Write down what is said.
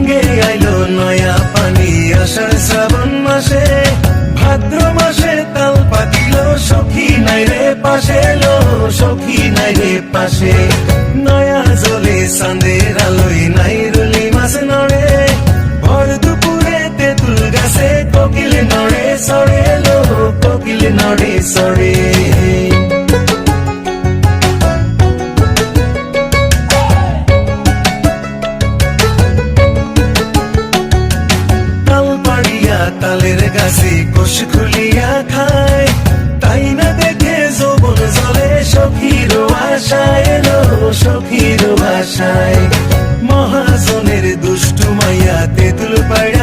ভাঙ্গে আইলো নয়া পানি আষাঢ় শ্রাবণ মাসে, ভাদ্র মাসে তাল পাতিল সখী নাই রে পাশে লো, সখী নাই রে পাশে। নয়া জলে চাঁদের আলোয় নাই রুলি মাছ নড়ে, ভর দুপুরে তেঁতুল গাছে কোকিল নড়ে সরে লো, কোকিল নড়ে সরে। তালের গাছে কোষ খুলিয়া খায়, তাই না দেখে যৌবন জলে সখীর আশায় লো, সখীর আশায়। মহাজনের দুষ্টু মাইয়া তেঁতুল পাড়া